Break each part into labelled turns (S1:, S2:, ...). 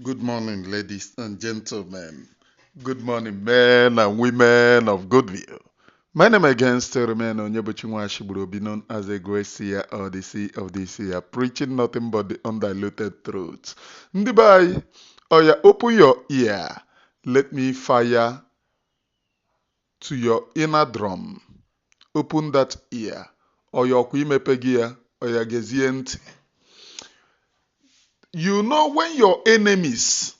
S1: Good morning, ladies and gentlemen. Good morning, men and women of Goodwill. My name again still remains Onyebuchinwa Ashiburo, known as a great seer or the seer of the seer, preaching nothing but the undiluted truth. Ndibai, open your ear. Let me fire to your inner drum. Open that ear. Oya kuimepe gia, oya gezie ntị. You know when your enemies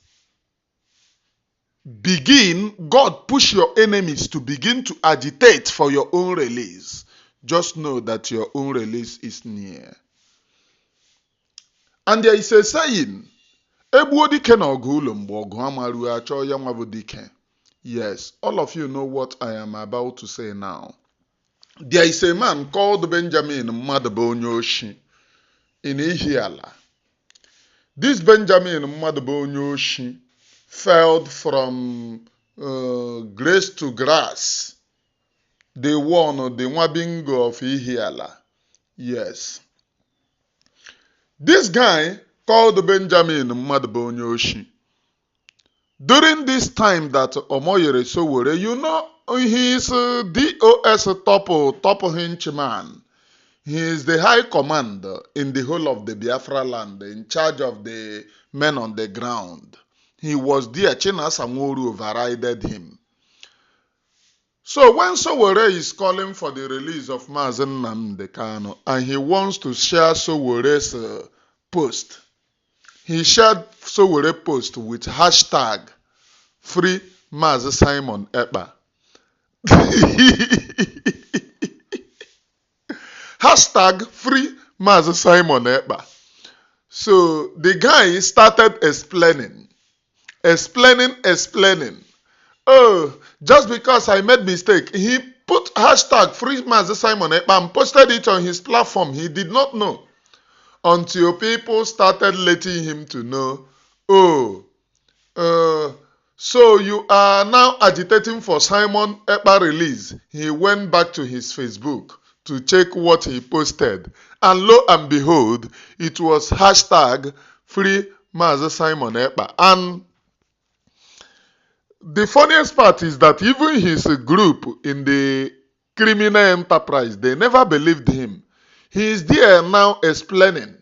S1: God push your enemies to begin to agitate for your own release. Just know that your own release is near. And there is a saying, Egbuo dike na ọgụ ụlọ mgbe ọgụ amaru achọ ya nwa bụ dike. Yes, all of you know what I am about to say now. There is a man called Benjamin Mmadụbugwu in Ihiala. This Benjamin Mmadụbugwu fell from grace to grass. They won the Nwabingo of Ihiala. Yes. This guy called Benjamin Mmadụbugwu. During this time that Omoyere Sowore, you know, he is DOS top henchman. He is the high commander in the whole of the Biafra land, in charge of the men on the ground. He was there. Chinasa Nworu overrided him. So when Sowore is calling for the release of Mazen Nnamdi Kanu and he wants to share Sowore's post, he shared Sowore post with hashtag free Mazen Simon Ekpa. Hashtag free Mazen Simon Ekpa. So the guy started explaining. Oh, just because I made mistake, he put hashtag free Mazen Simon Ekpa and posted it on his platform. He did not know until people started letting him to know. Oh, so you are now agitating for Simon Ekpa release. He went back to his Facebook to check what he posted, and lo and behold, it was hashtag free Mazen Simon Ekpa. And the funniest part is that even his group in the criminal enterprise, they never believed him. He is there now explaining,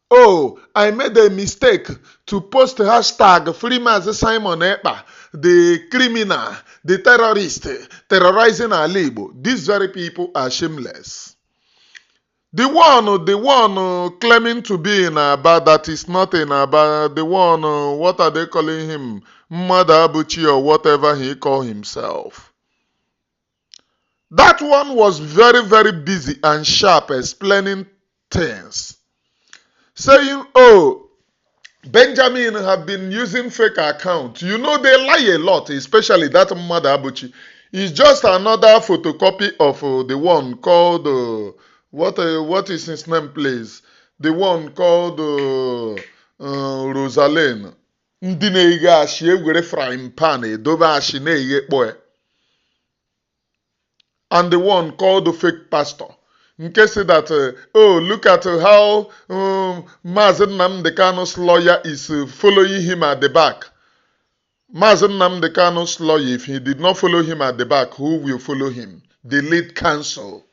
S1: oh, I made a mistake to post hashtag free Mazen Simon Ekpa, the criminal, the terrorist, terrorizing our Igbo. These very people are shameless. The one claiming to be in Aba that is not in Aba, the one, what are they calling him? Mmadụbugwu or whatever he call himself. That one was very, very busy and sharp explaining things. Saying, oh, Benjamin have been using fake account. You know they lie a lot, especially that Mmadụbugwu. It's just another photocopy of the one called... what is his name, please? The one called Rosaline. Ndị na-eghe ashi egwere frying pan edobe ashi na-eghe kpoe. And the one called the fake pastor. In case that, oh, look at how Mazen Nnamdi Kanu's lawyer is following him at the back. Mazen Nnamdi Kanu's lawyer, if he did not follow him at the back, who will follow him? The lead counsel.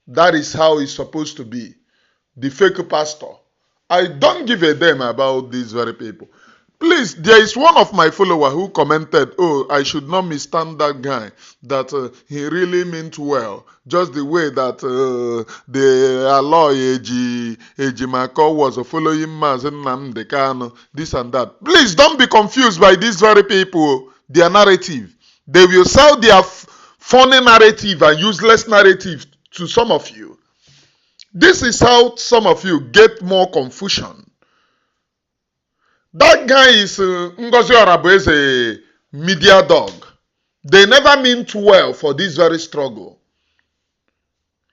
S1: That is how it's supposed to be. The fake pastor. I don't give a damn about these very people. Please, there is one of my followers who commented, oh, I should not misstand that guy, that he really meant well. Just the way that the Aloy Ejimako was following Mazen Nnamdi Kanu, this and that. Please don't be confused by these very people, their narrative. They will sell their funny narrative and useless narrative to some of you. This is how some of you get more confusion. That guy is Ngozi Orabu is a media dog. They never meant well for this very struggle.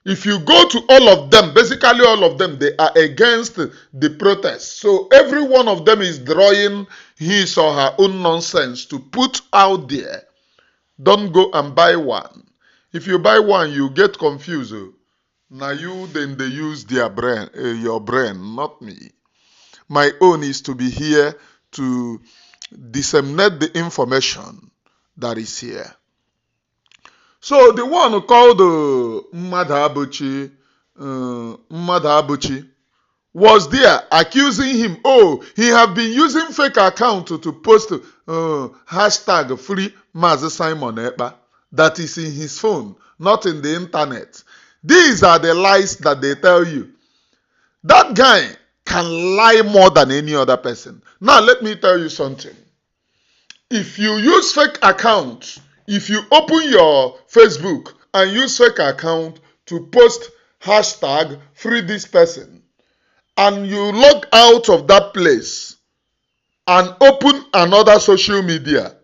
S1: If you go to all of them, basically all of them, they are against the protest. So every one of them is drawing his or her own nonsense to put out there. Don't go and buy one. If you buy one, you get confused. Now you then they use their brain, your brain, not me. My own is to be here to disseminate the information that is here. So the one called Mmadụbugwu was there accusing him, he have been using fake account to post hashtag free Mazi Simon Ekpa that is in his phone, not in the internet. These are the lies that they tell you. That guy can lie more than any other person. Now let me tell you something. If you use fake account, if you open your Facebook and use fake account to post hashtag free this person, and you log out of that place and open another social media,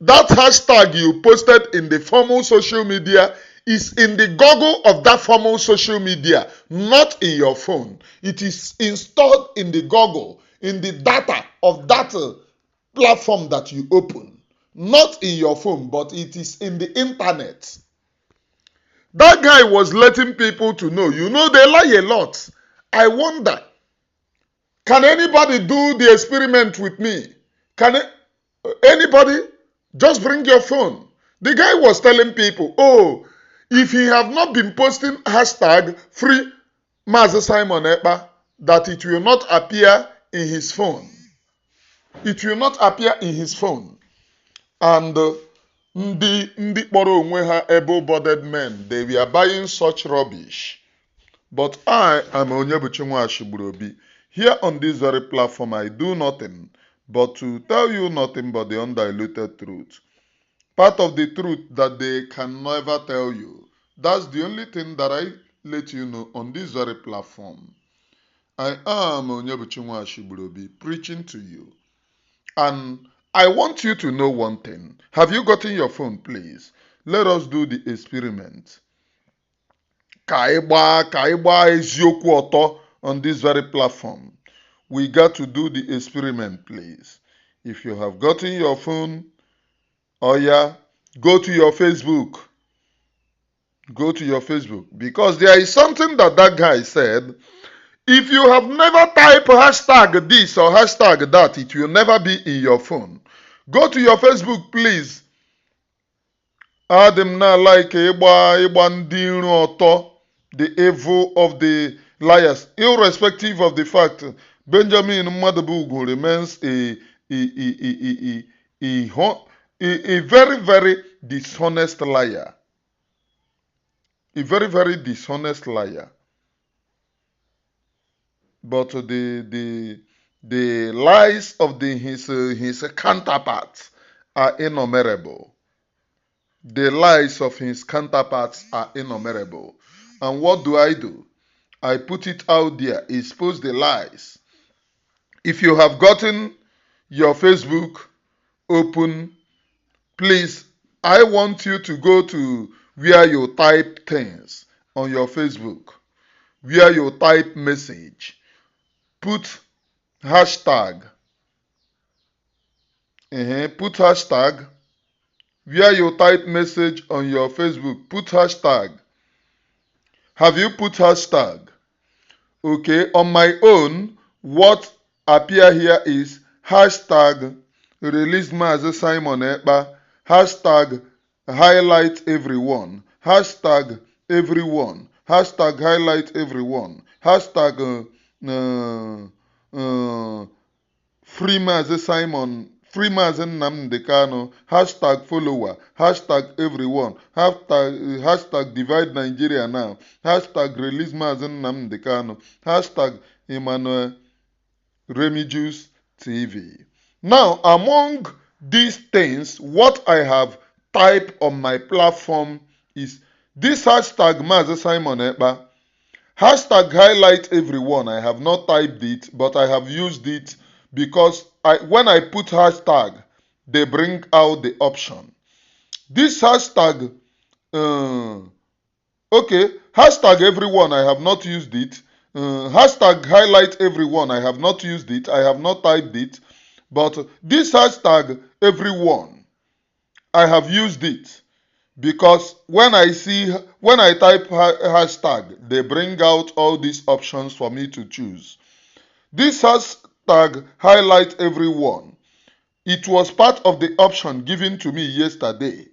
S1: that hashtag you posted in the formal social media is in the Google of that formal social media, not in your phone. It is installed in the Google, in the data of that platform that you open, not in your phone, but it is in the internet. That guy was letting people to know, they lie a lot. I wonder, can anybody do the experiment with me? Can anybody just bring your phone? The guy was telling people, if he have not been posting hashtag free Mazi Simon Ekpa, that it will not appear in his phone. It will not appear in his phone. And ndị kpọrọ onwe ha able-bodied men, they were buying such rubbish. But I am Onyebuchi Nwashigburobi. Here on this very platform, I do nothing but to tell you nothing but the undiluted truth. Part of the truth that they can never tell you. That's the only thing that I let you know on this very platform. I am Onyebuchi Nwashigburobi preaching to you. And I want you to know one thing. Have you gotten your phone, please? Let us do the experiment. Ka ịgba eziokwu ọtọ on this very platform. We got to do the experiment, please. If you have gotten your phone, go to your Facebook. Go to your Facebook. Because there is something that guy said. If you have never typed hashtag this or hashtag that, it will never be in your phone. Go to your Facebook, please. Adam na like ịgba ndị iro ọtọ, the evil of the liars, irrespective of the fact Benjamin Mmadụbugwu remains a very, very dishonest liar. A very, very dishonest liar. But the lies of his counterparts are innumerable. The lies of his counterparts are innumerable. And what do? I put it out there, expose the lies. If you have gotten your Facebook open, please, I want you to go to where you type things on your Facebook, where you type message. Put hashtag. Put hashtag. Where you type message on your Facebook, put hashtag. Have you put hashtag? Okay, on my own, what appear here is hashtag release Mazi Simon Ekpa, hashtag highlight everyone, hashtag everyone, hashtag highlight everyone, hashtag free Mazi Simon, free Mazi Nnamdi Kanu, hashtag follower, hashtag everyone, hashtag divide Nigeria now, hashtag release Mazi Nnamdi Kanu, hashtag Emmanuel Remigius TV. Now, among these things, what I have typed on my platform is this hashtag Mazi Simon Ekpa, hashtag highlight everyone. I have not typed it, but I have used it because when I put hashtag, they bring out the option. This hashtag, hashtag everyone, I have not used it. Hashtag highlight everyone, I have not used it. I have not typed it. But this hashtag everyone, I have used it. Because when I type hashtag, they bring out all these options for me to choose. This Hashtag highlight everyone. It was part of the option given to me yesterday.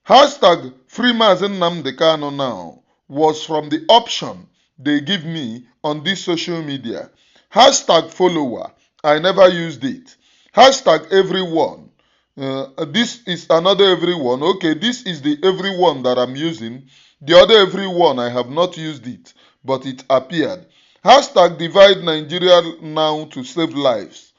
S1: Hashtag free Mazen Nnamdi Kanu now was from the option they give me on this social media. Hashtag follower. I never used it. Hashtag everyone. This is another everyone. Okay, this is the everyone that I'm using. The other everyone, I have not used it, but it appeared. Hashtag divide Nigeria now to save lives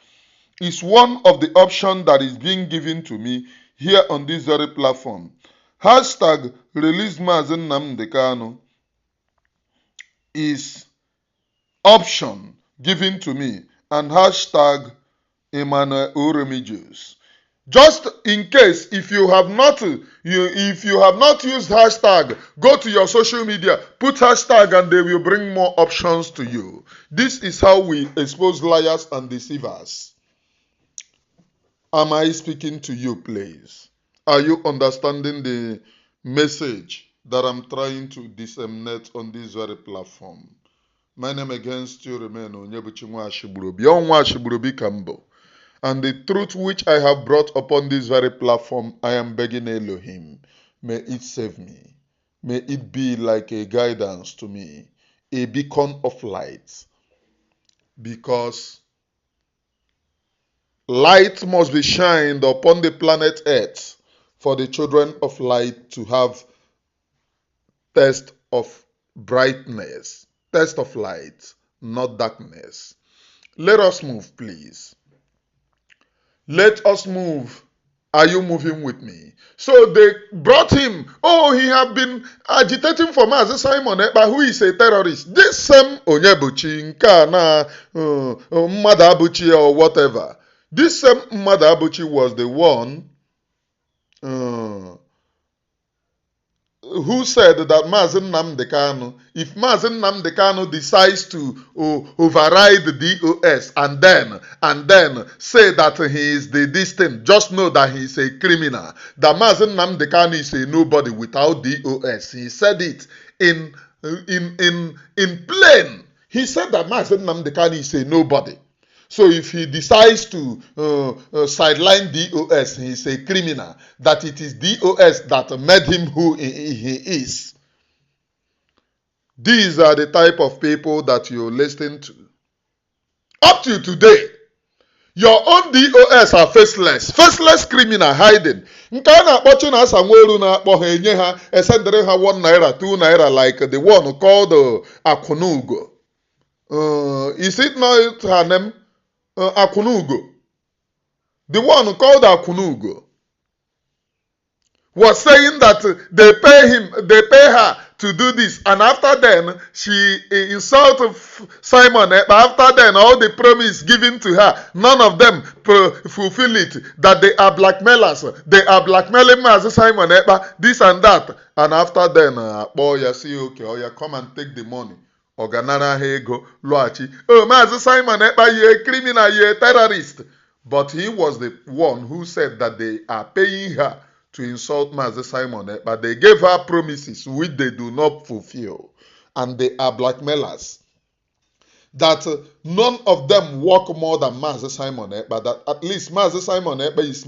S1: is one of the options that is being given to me here on this very platform. Hashtag release Mazen Nnamdi Kanu is option given to me, and hashtag Emmanuel Oremijus. Just in case, if you have not used hashtag, go to your social media, put hashtag, and they will bring more options to you. This is how we expose liars and deceivers. Am I speaking to you, please? Are you understanding the message that I'm trying to disseminate on this very platform? My name again still remains Onyebuchi Nwashigburubi. Nwashigburubi Kambo. And the truth which I have brought upon this very platform, I am begging Elohim, may it save me. May it be like a guidance to me, a beacon of light. Because light must be shined upon the planet Earth for the children of light to have taste of brightness, taste of light, not darkness. Let us move, please. Let us move. Are you moving with me? So they brought him. Oh, he had been agitating for Mazi Simon Ekpa, who is a terrorist. This same Onyebuchi, Nkana, Mmadụbugwu or whatever. This same Mmadụbugwu was the one who said that Mazen Nnamdi Kanu, if Mazen Nnamdi Kanu decides to override the DOS and then say that he is the distant, just know that he is a criminal. That Mazen Nnamdi Kanu is a nobody without DOS. He said it in plain. He said that Mazen Nnamdi Kanu is a nobody. So if he decides to sideline DOS, he is a criminal. That it is DOS that made him who he is. These are the type of people that you're listening to. Up to today, your own DOS are faceless. Faceless criminal hiding. Nke a na-akpọchi na asanweru na-akpọ ha enye ha esendere ha 1 naira, 2 naira like the one called Akunugo. Is it not her name? Akunugo. The one called Akunugo was saying that they pay her to do this, and after then she insulted Simon. After then, all the promise given to her, none of them fulfill it. That they are blackmailers. They are blackmailing Mazi Simon this and that. And after then, boy, you see, okay, oh, you come and take the money. Oganara Hego Loachi. Oh, Mazi Simon you're a criminal, you're a terrorist. But he was the one who said that they are paying her to insult Mazi Simon. But they gave her promises which they do not fulfill. And they are blackmailers. That none of them work more than Mazi Simon. But that at least Mazi Simon is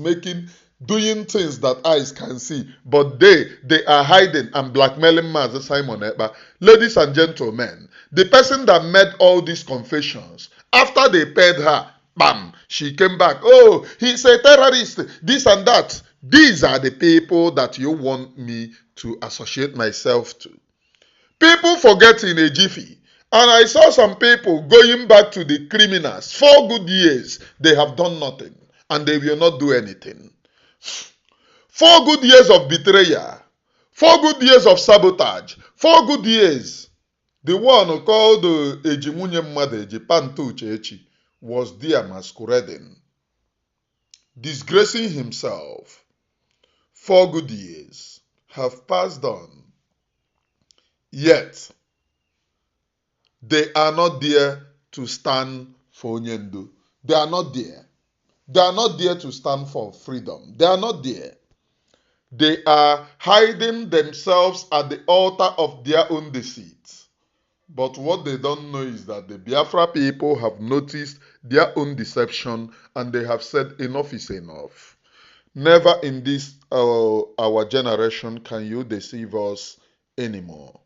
S1: doing things that eyes can see, but they are hiding and blackmailing Mazi Simon Ekpa. Ladies and gentlemen, the person that made all these confessions, after they paid her, bam, she came back. Oh, he's a terrorist, this and that. These are the people that you want me to associate myself to. People forget in a jiffy. And I saw some people going back to the criminals. 4 good years, they have done nothing. And they will not do anything. 4 good years of betrayal, 4 good years of sabotage, 4 good years. The one called Ejimunye Mmadu Ejipantu Uchechi was there masquerading, disgracing himself. 4 good years have passed on, yet they are not there to stand for Onyendu. They are not there. They are not there to stand for freedom. They are not there. They are hiding themselves at the altar of their own deceit. But what they don't know is that the Biafra people have noticed their own deception and they have said enough is enough. Never in this our generation can you deceive us anymore.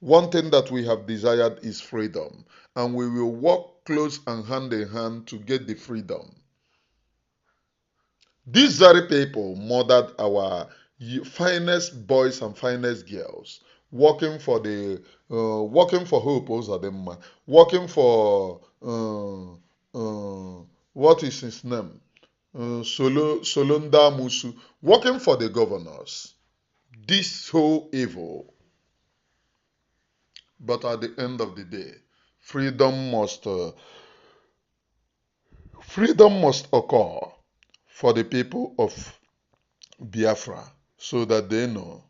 S1: One thing that we have desired is freedom, and we will work close and hand in hand to get the freedom. These very people murdered our finest boys and finest girls, working for Hope Ozadema, working for what is his name, Solonda Musu, working for the governors. This whole evil. But at the end of the day, freedom must uh, freedom must occur for the people of Biafra so that they know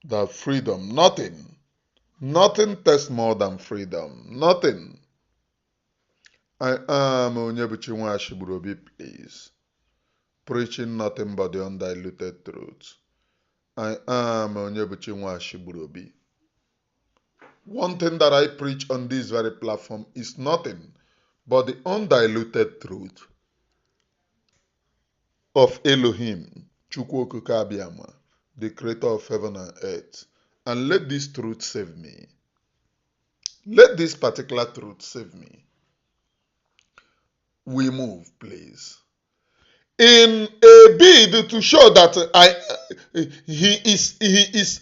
S1: that freedom, nothing tests more than freedom. Nothing. I am Onyebuchi Nwashigburobi, please. Preaching nothing but the undiluted truth. I am Onyebuchi Nwashigburobi. One thing that I preach on this very platform is nothing but the undiluted truth of Elohim, Chukwu Okike Abiyama, the creator of heaven and earth. And let this truth save me. Let this particular truth save me. We move, please. In a bid to show that he is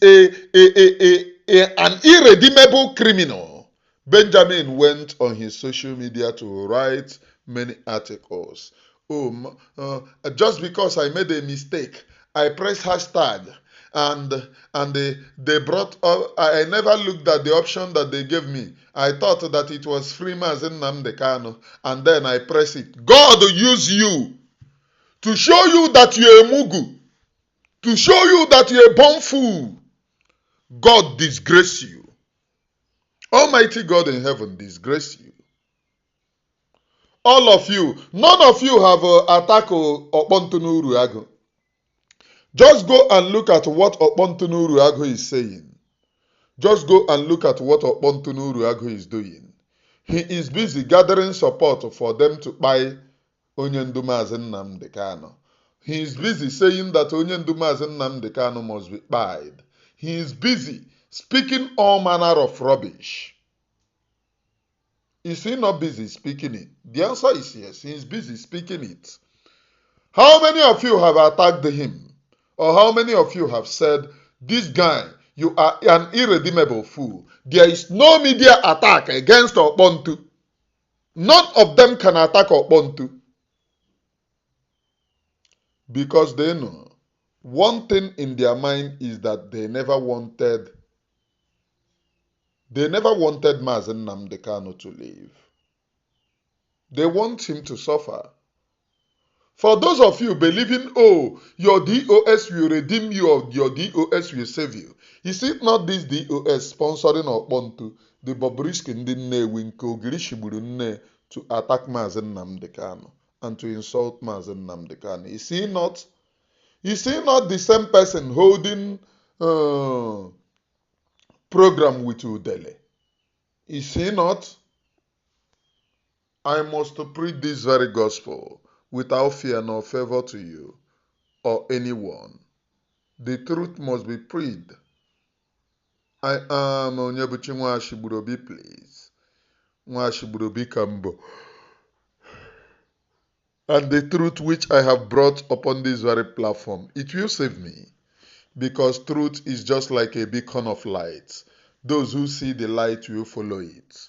S1: an irredeemable criminal, Benjamin went on his social media to write many articles. Just because I made a mistake, I pressed hashtag and they brought up, I never looked at the option that they gave me. I thought that it was Freemason Nnamdi Kanu, and then I press it. God will use you to show you that you're a mugu, to show you that you're a born fool. God disgrace you. Almighty God in heaven disgrace you. All of you, none of you have attacked Okpontunuru Agu. Just go and look at what Okpontunuru Agu is saying. Just go and look at what Okpontunuru Agu is doing. He is busy gathering support for them to buy Onyendu Mazi Nnamdi Kanu. He is busy saying that Onyendu Mazi Nnamdi Kanu must be pied. He is busy speaking all manner of rubbish. Is he not busy speaking it? The answer is yes, he is busy speaking it. How many of you have attacked him? Or how many of you have said, this guy, you are an irredeemable fool. There is no media attack against Okpontu. None of them can attack Okpontu. Because they know one thing in their mind is that they never wanted Mazi Nnamdi Kanu to live. They want him to suffer. For those of you believing, oh, your DOS will redeem you or your DOS will save you. Is it not this DOS sponsoring Okpontu, the Bobrisky ndị Nnewi nke Ogiri shigburu nne to attack Mazi Nnamdi Kanu and to insult Mazi Nnamdi Kanu? Is he not the same person holding program with Udele? Is he not? I must preach this very gospel without fear nor favor to you or anyone. The truth must be preached. I am Onyebuchi Nwashigburobi, please. Nwashigburobi Kambo. And the truth which I have brought upon this very platform, it will save me. Because truth is just like a beacon of light. Those who see the light will follow it.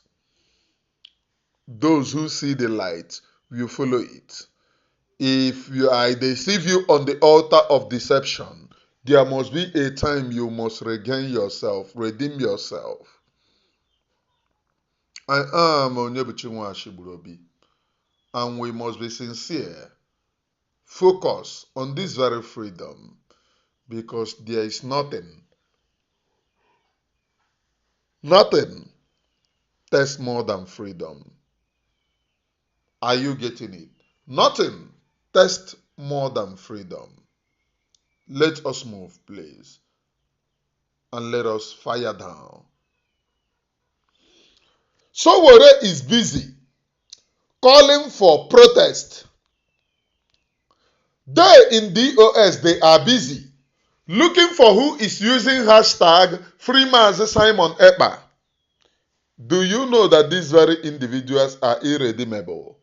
S1: Those who see the light will follow it. If I deceive you on the altar of deception, there must be a time you must regain yourself, redeem yourself. I am Onyebuchi Nwashigburobi, and we must be sincere. Focus on this very freedom, because there is nothing tests more than freedom. Are you getting it? Nothing tests more than freedom. Let us move, please, and let us fire down. Sowore is busy calling for protest. They in DOS, they are busy looking for who is using hashtag Freemazi Simon Ekpa. Do you know that these very individuals are irredeemable?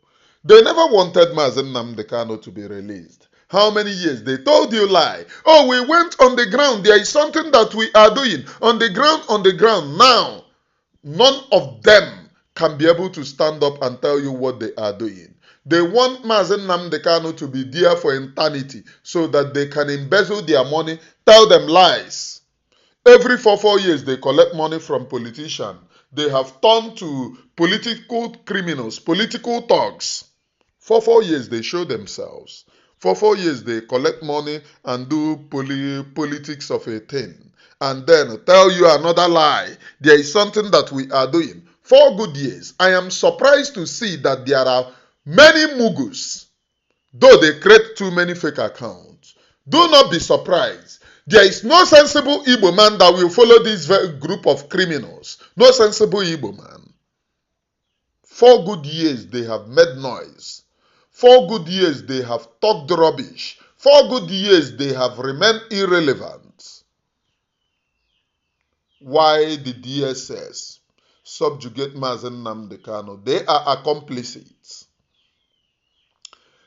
S1: They never wanted Mazi Nnamdi Kanu to be released. How many years? They told you lie. Oh, we went on the ground. There is something that we are doing. On the ground, on the ground. Now, none of them can be able to stand up and tell you what they are doing. They want Mazi Nnamdi Kanu to be there for eternity so that they can embezzle their money, tell them lies. Every 4 years, they collect money from politicians. They have turned to political criminals, political thugs. For 4 years, they show themselves. For 4 years, they collect money and do politics of a thing. And then tell you another lie. There is something that we are doing. 4 good years. I am surprised to see that there are many mugus, though they create too many fake accounts. Do not be surprised. There is no sensible Igbo man that will follow this group of criminals. No sensible Igbo man. 4 good years they have made noise. 4 good years they have talked rubbish. 4 good years they have remained irrelevant. Why the DSS subjugate Mazi Nnamdi Kanu? They are accomplices.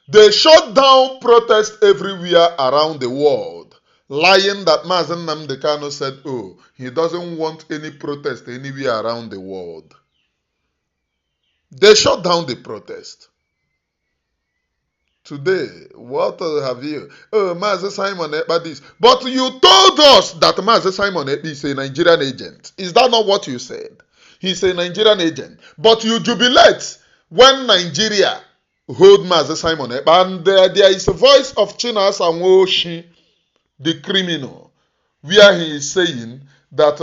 S1: They shut down protests everywhere around the world, lying that Mazi Nnamdi Kanu said, oh, he doesn't want any protest anywhere around the world. They shut down the protest. Today, what have you? Oh, Mazi Simon Ekpa this. But you told us that Mazi Simon Ekpa is a Nigerian agent. Is that not what you said? He's a Nigerian agent. But you jubilate when Nigeria hold Mazi Simon Ekpa. And there is a voice of Chinasa Nwoshi, the criminal, where he is saying that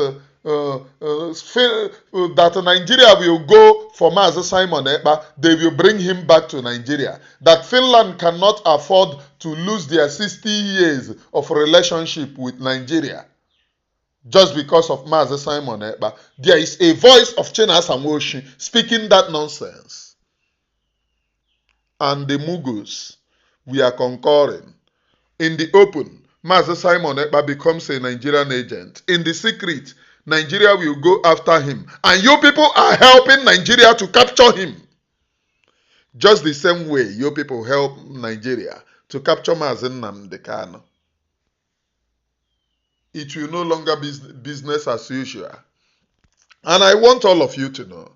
S1: that Nigeria will go for Mazi Simon Ekpa, they will bring him back to Nigeria. That Finland cannot afford to lose their 60 years of relationship with Nigeria just because of Mazi Simon Ekpa. There is a voice of Chinasa Nwoshi speaking that nonsense. And the Mughals, we are concurring. In the open, Mazi Simon Ekpa becomes a Nigerian agent. In the secret, Nigeria will go after him. And you people are helping Nigeria to capture him. Just the same way you people help Nigeria to capture Mazi Nnamdi Kanu. It will no longer be business as usual. And I want all of you to know,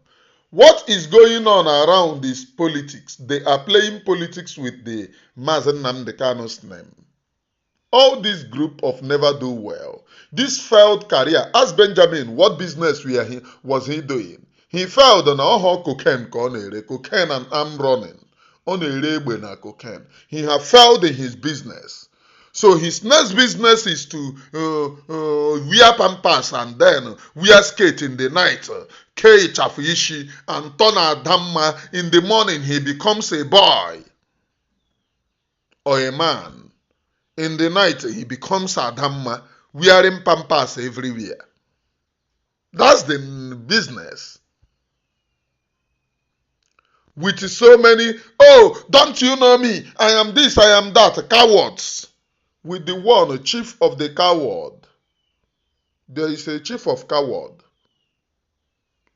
S1: what is going on around is politics. They are playing politics with the Mazi Nnamdi Kanu's name. All this group of never do well. This failed career. Ask Benjamin what business was he doing. He failed on all cocaine, cocaine and arm running. On a cocaine. He have failed in his business. So his next business is to wear pampas and then wear skate in the night, cage afishi and turn adamma. In the morning he becomes a boy or a man. In the night, he becomes Adamma, wearing pampas everywhere. That's the business. With so many, oh, don't you know me? I am this, I am that. Cowards. With the one, chief of the coward. There is a chief of coward.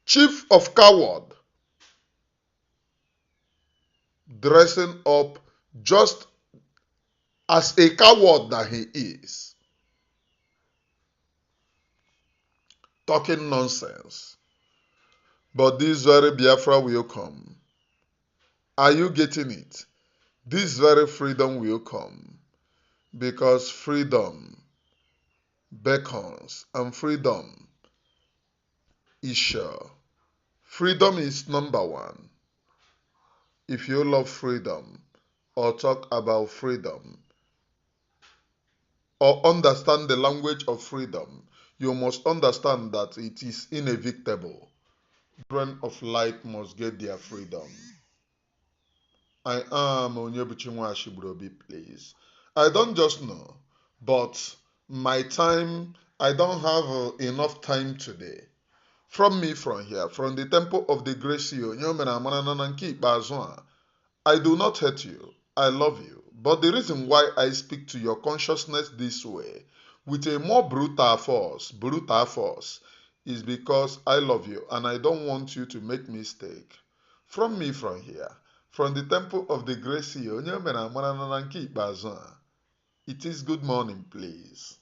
S1: Chief of coward. Dressing up just as a coward that he is. Talking nonsense. But this very Biafra will come. Are you getting it? This very freedom will come. Because freedom beckons and freedom is sure. Freedom is number one. If you love freedom or talk about freedom, or understand the language of freedom, you must understand that it is inevitable. Children of light must get their freedom. I am Onyebuchi Nwashibrobi, please. I don't just know, but my time, I don't have enough time today. From me from here, from the temple of the grace onye o mere amara na nke ikpeazụ a, I do not hate you, I love you, but the reason why I speak to your consciousness this way, with a more brutal force, is because I love you and I don't want you to make mistake. From me from here, from the temple of the grace onye o mere amara na nke ikpeazụ a, it is good morning, please.